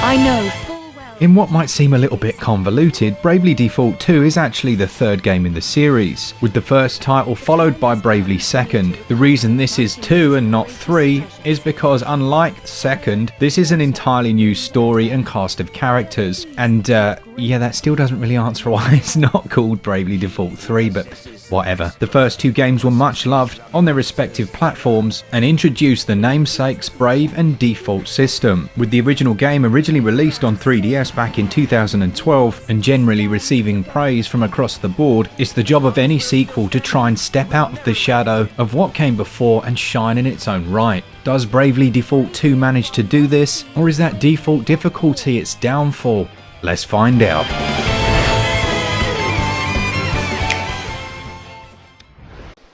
I know full well. In what might seem a little bit convoluted, Bravely Default 2 is actually the third game in the series, with the first title followed by Bravely Second. The reason this is 2 and not 3 is because, unlike Second, this is an entirely new story and cast of characters, and yeah, that still doesn't really answer why it's not called Bravely Default 3, but whatever. The first two games were much loved on their respective platforms and introduced the namesakes Brave and Default system, with the original game originally released on 3DS back in 2012 and generally receiving praise from across the board. It's the job of any sequel to try and step out of the shadow of what came before and shine in its own right. Does Bravely Default 2 manage to do this, or is that default difficulty its downfall? Let's find out.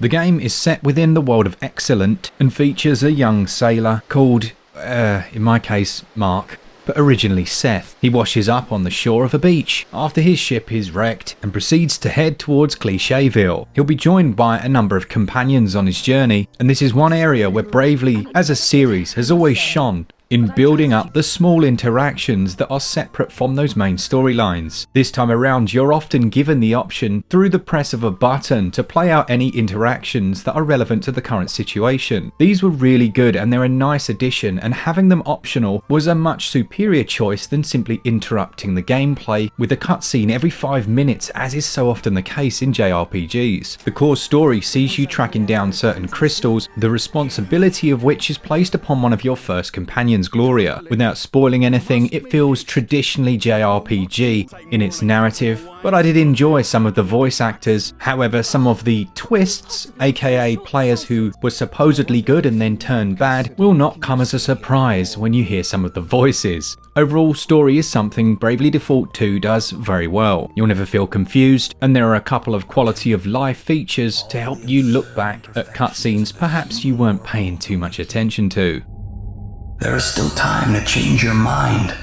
The game is set within the world of Excellent and features a young sailor called, in my case, Mark, but originally Seth. He washes up on the shore of a beach after his ship is wrecked and proceeds to head towards Clichéville. He'll be joined by a number of companions on his journey, and this is one area where Bravely as a series has always shone, in building up the small interactions that are separate from those main storylines. This time around, you're often given the option through the press of a button to play out any interactions that are relevant to the current situation. These were really good and they're a nice addition, and having them optional was a much superior choice than simply interrupting the gameplay with a cutscene every 5 minutes, as is so often the case in JRPGs. The core story sees you tracking down certain crystals, the responsibility of which is placed upon one of your first companions, Gloria. Without spoiling anything, it feels traditionally JRPG in its narrative, but I did enjoy some of the voice actors. However, some of the twists, aka players who were supposedly good and then turned bad, will not come as a surprise when you hear some of the voices. Overall, story is something Bravely Default 2 does very well. You'll never feel confused, and there are a couple of quality of life features to help you look back at cutscenes perhaps you weren't paying too much attention to. There is still time to change your mind.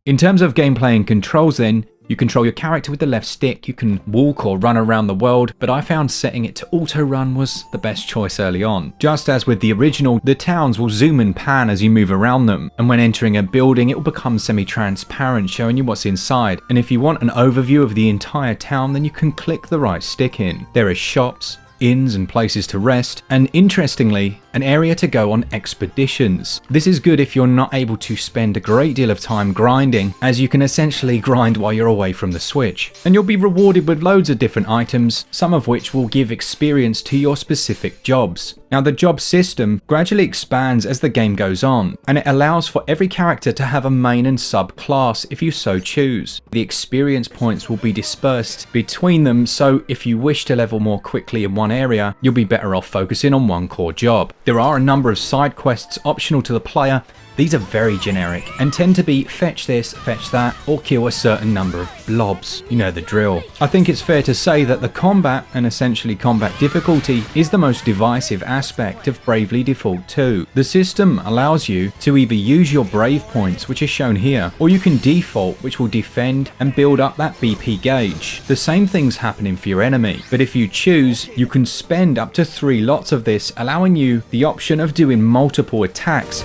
In terms of gameplay and controls then, you control your character with the left stick, you can walk or run around the world, but I found setting it to auto-run was the best choice early on. Just as with the original, the towns will zoom and pan as you move around them, and when entering a building it will become semi-transparent, showing you what's inside, and if you want an overview of the entire town then you can click the right stick in. There are shops, inns and places to rest, and interestingly, an area to go on expeditions. This is good if you're not able to spend a great deal of time grinding, as you can essentially grind while you're away from the Switch. And you'll be rewarded with loads of different items, some of which will give experience to your specific jobs. Now the job system gradually expands as the game goes on, and it allows for every character to have a main and sub class if you so choose. The experience points will be dispersed between them, so if you wish to level more quickly in one area, you'll be better off focusing on one core job. There are a number of side quests optional to the player. These are very generic and tend to be fetch this, fetch that, or kill a certain number of blobs. You know the drill. I think it's fair to say that the combat, and essentially combat difficulty, is the most divisive aspect of Bravely Default 2. The system allows you to either use your Brave points, which are shown here, or you can default, which will defend and build up that BP gauge. The same thing's happening for your enemy, but if you choose, you can spend up to 3 lots of this, allowing you the option of doing multiple attacks.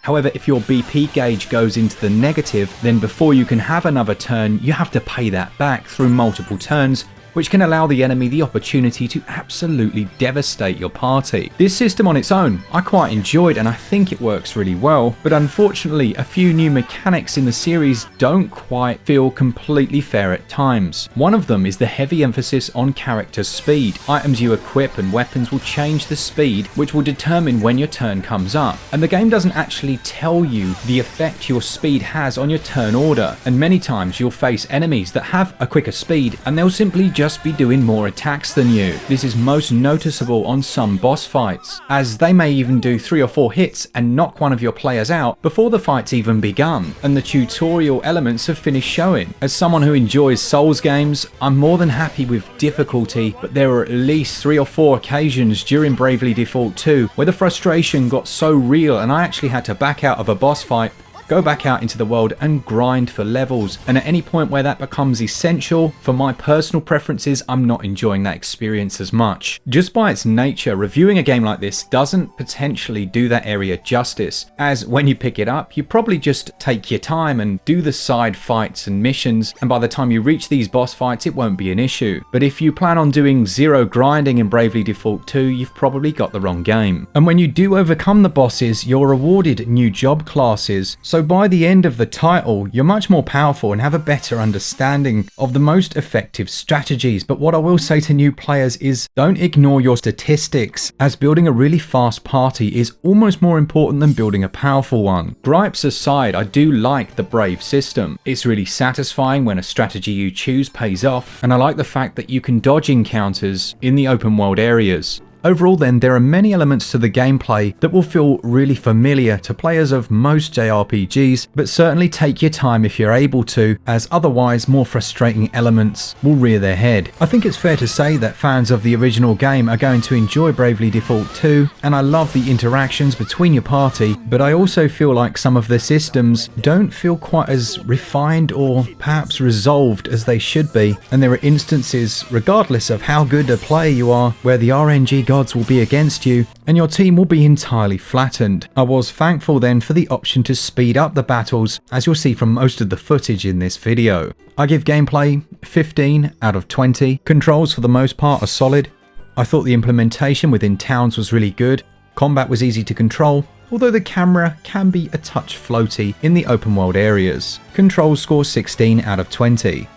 However, if your BP gauge goes into the negative, then before you can have another turn, you have to pay that back through multiple turns, which can allow the enemy the opportunity to absolutely devastate your party. This system on its own, I quite enjoyed and I think it works really well, but unfortunately a few new mechanics in the series don't quite feel completely fair at times. One of them is the heavy emphasis on character speed. Items you equip and weapons will change the speed, which will determine when your turn comes up, and the game doesn't actually tell you the effect your speed has on your turn order, and many times you'll face enemies that have a quicker speed and they'll simply just be doing more attacks than you. This is most noticeable on some boss fights, as they may even do 3 or 4 hits and knock one of your players out before the fight's even begun, and the tutorial elements have finished showing. As someone who enjoys Souls games, I'm more than happy with difficulty, but there were at least 3 or 4 occasions during Bravely Default 2 where the frustration got so real and I actually had to back out of a boss fight go back out into the world and grind for levels. And at any point where that becomes essential, for my personal preferences, I'm not enjoying that experience as much. Just by its nature, reviewing a game like this doesn't potentially do that area justice, as when you pick it up, you probably just take your time and do the side fights and missions, and by the time you reach these boss fights, it won't be an issue. But if you plan on doing zero grinding in Bravely Default 2, you've probably got the wrong game. And when you do overcome the bosses, you're awarded new job classes, so by the end of the title, you're much more powerful and have a better understanding of the most effective strategies. But what I will say to new players is don't ignore your statistics, as building a really fast party is almost more important than building a powerful one. Gripes aside, I do like the Brave system. It's really satisfying when a strategy you choose pays off, and I like the fact that you can dodge encounters in the open world areas. Overall then, there are many elements to the gameplay that will feel really familiar to players of most JRPGs, but certainly take your time if you're able to, as otherwise more frustrating elements will rear their head. I think it's fair to say that fans of the original game are going to enjoy Bravely Default 2, and I love the interactions between your party, but I also feel like some of the systems don't feel quite as refined or perhaps resolved as they should be, and there are instances, regardless of how good a player you are, where the RNG gods will be against you and your team will be entirely flattened. I was thankful then for the option to speed up the battles, as you'll see from most of the footage in this video. I give gameplay 15 out of 20. Controls for the most part are solid. I thought the implementation within towns was really good. Combat was easy to control, although the camera can be a touch floaty in the open world areas. Controls score 16 out of 20.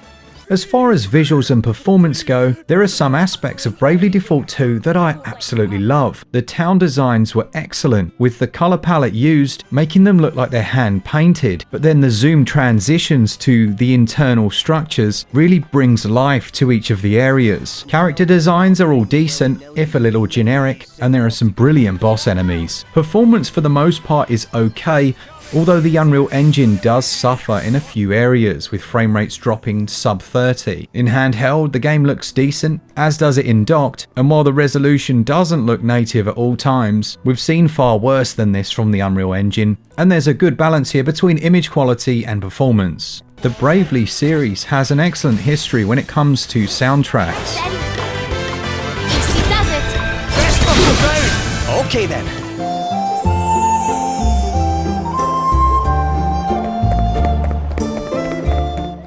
As far as visuals and performance go, there are some aspects of Bravely Default 2 that I absolutely love. The town designs were excellent, with the colour palette used making them look like they're hand painted, but then the zoom transitions to the internal structures really brings life to each of the areas. Character designs are all decent, if a little generic, and there are some brilliant boss enemies. Performance for the most part is okay, although the Unreal Engine does suffer in a few areas, with frame rates dropping sub 30. In handheld, the game looks decent, as does it in docked, and while the resolution doesn't look native at all times, we've seen far worse than this from the Unreal Engine, and there's a good balance here between image quality and performance. The Bravely series has an excellent history when it comes to soundtracks. Easy does it. Best of the day! Okay then.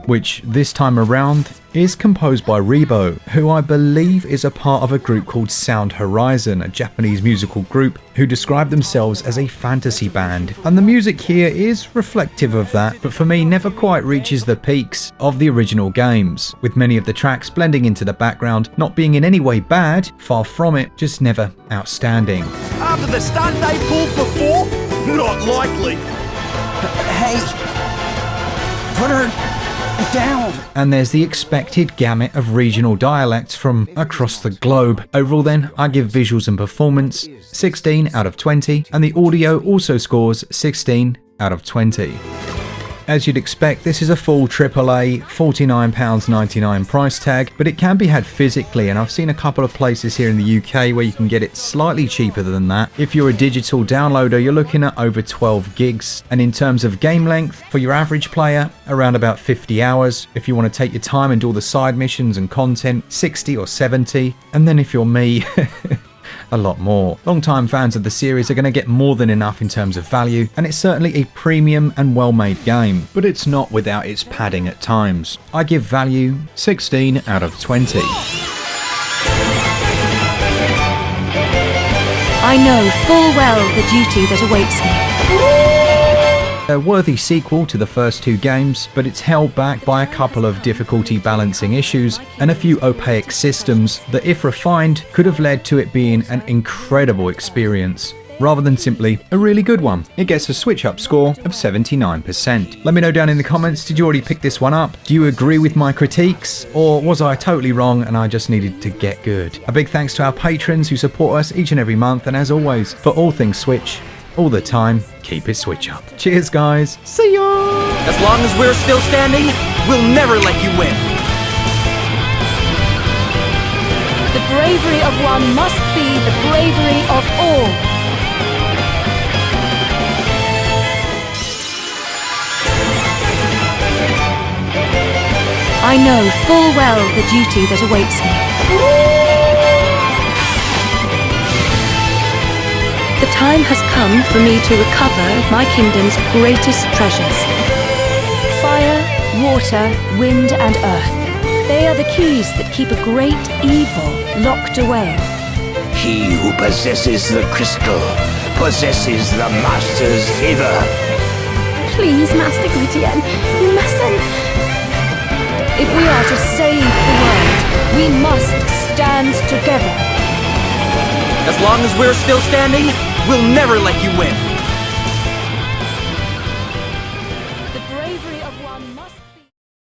Which this time around is composed by Rebo, who I believe is a part of a group called Sound Horizon, a Japanese musical group who describe themselves as a fantasy band. And the music here is reflective of that, but for me never quite reaches the peaks of the original games, with many of the tracks blending into the background, not being in any way bad, far from it, just never outstanding. After the stunt they pulled before? Not likely. Hey! Put her down! And there's the expected gamut of regional dialects from across the globe. Overall then, I give visuals and performance 16 out of 20, and the audio also scores 16 out of 20. As you'd expect, this is a full AAA £49.99 price tag, but it can be had physically, and I've seen a couple of places here in the UK where you can get it slightly cheaper than that. If you're a digital downloader, you're looking at over 12 gigs, and in terms of game length, for your average player, around about 50 hours. If you want to take your time and do all the side missions and content, 60 or 70, and then if you're me, a lot more. Long-time fans of the series are going to get more than enough in terms of value, and it's certainly a premium and well-made game, but it's not without its padding at times. I give value 16 out of 20. I know full well the duty that awaits me. A worthy sequel to the first two games, but it's held back by a couple of difficulty balancing issues and a few opaque systems that, if refined, could have led to it being an incredible experience, rather than simply a really good one. It gets a SwitchUp score of 79%. Let me know down in the comments, did you already pick this one up? Do you agree with my critiques? Or was I totally wrong and I just needed to get good? A big thanks to our patrons who support us each and every month, and as always, for all things Switch, all the time, keep it Switch up. Cheers guys, see ya! As long as we're still standing, we'll never let you win. The bravery of one must be the bravery of all. I know full well the duty that awaits me. The time has come for me to recover my kingdom's greatest treasures. Fire, water, wind, and earth. They are the keys that keep a great evil locked away. He who possesses the crystal possesses the master's favor. Please, Master Gwydion, you mustn't. If we are to save the world, we must stand together. As long as we're still standing, we'll never let you win.